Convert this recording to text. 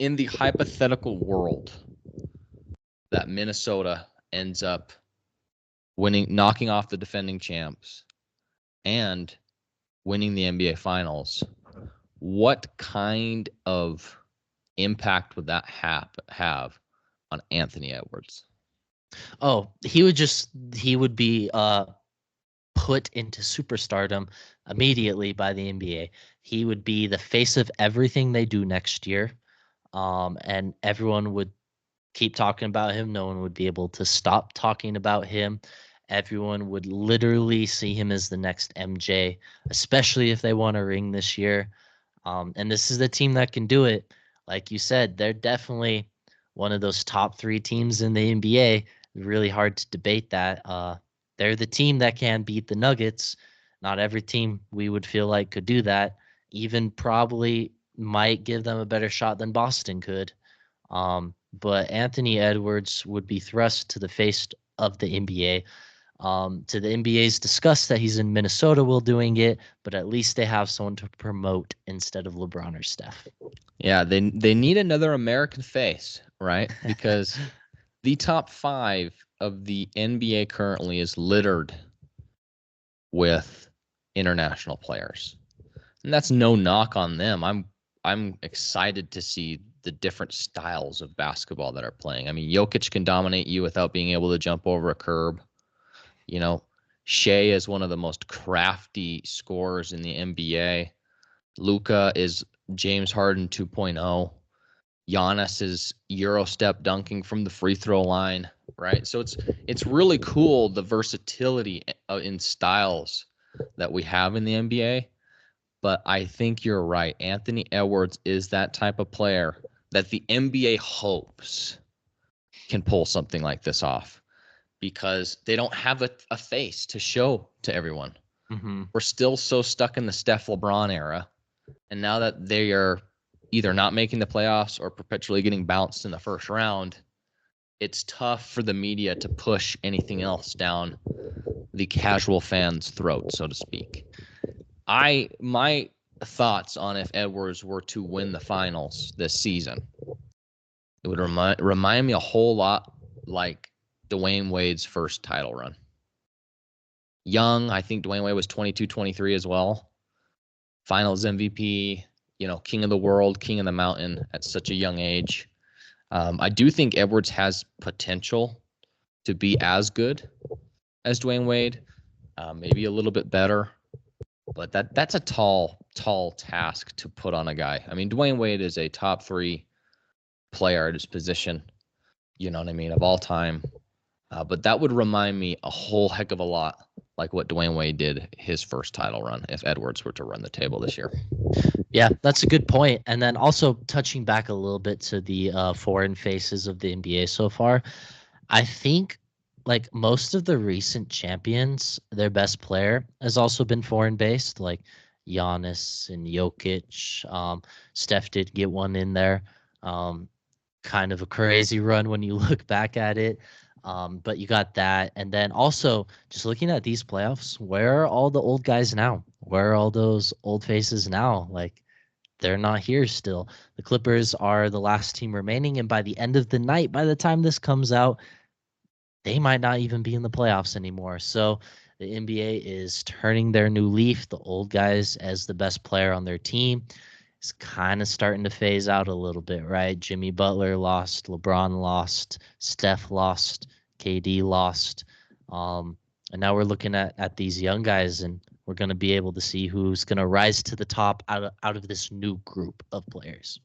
in the hypothetical world that Minnesota ends up winning, knocking off the defending champs and winning the NBA Finals, what kind of impact would that have on Anthony Edwards? Oh, he would be put into superstardom immediately by the NBA. He would be the face of everything they do next year. And everyone would keep talking about him. No one would be able to stop talking about him. Everyone would literally see him as the next MJ, especially if they want a ring this year. And this is the team that can do it. Like you said, they're definitely one of those top 3 teams in the NBA. Really hard to debate that. They're the team that can beat the Nuggets. Not every team we would feel like could do that. Even probably might give them a better shot than Boston could. But Anthony Edwards would be thrust to the face of the NBA. To the NBA's disgust that he's in Minnesota while doing it, but at least they have someone to promote instead of LeBron or Steph. Yeah, they need another American face, right? Because the top 5 of the NBA currently is littered with international players. And that's no knock on them. I'm excited to see the different styles of basketball that are playing. I mean, Jokic can dominate you without being able to jump over a curb. You know, Shea is one of the most crafty scorers in the NBA. Luka is James Harden 2.0. Giannis is Euro step dunking from the free throw line, right? So it's really cool, the versatility in styles that we have in the NBA. But I think you're right. Anthony Edwards is that type of player that the NBA hopes can pull something like this off, because they don't have a face to show to everyone. Mm-hmm. We're still so stuck in the Steph LeBron era. And now that they are either not making the playoffs or perpetually getting bounced in the first round, it's tough for the media to push anything else down the casual fan's throat, so to speak. My thoughts on if Edwards were to win the finals this season, it would remind me a whole lot like Dwayne Wade's first title run. Young, I think Dwayne Wade was 22, 23 as well. Finals MVP, king of the world, king of the mountain at such a young age. I do think Edwards has potential to be as good as Dwayne Wade, maybe a little bit better. But that's a tall task to put on a guy. I mean, Dwayne Wade is a top 3 player at his position, you know what I mean, of all time. But that would remind me a whole heck of a lot like what Dwayne Wade did his first title run if Edwards were to run the table this year. Yeah, that's a good point. And then also touching back a little bit to the foreign faces of the NBA so far, I think like most of the recent champions, their best player has also been foreign based, like Giannis and Jokic. Steph did get one in there. Kind of a crazy run when you look back at it. But you got that. And then also just looking at these playoffs, where are all the old guys now? Where are all those old faces now? Like, they're not here still. The Clippers are the last team remaining. And by the end of the night, by the time this comes out, they might not even be in the playoffs anymore. So the NBA is turning their new leaf. The old guys as the best player on their team is kind of starting to phase out a little bit, right? Jimmy Butler lost, LeBron lost, Steph lost, KD lost. And now we're looking at these young guys, and we're going to be able to see who's going to rise to the top out of this new group of players.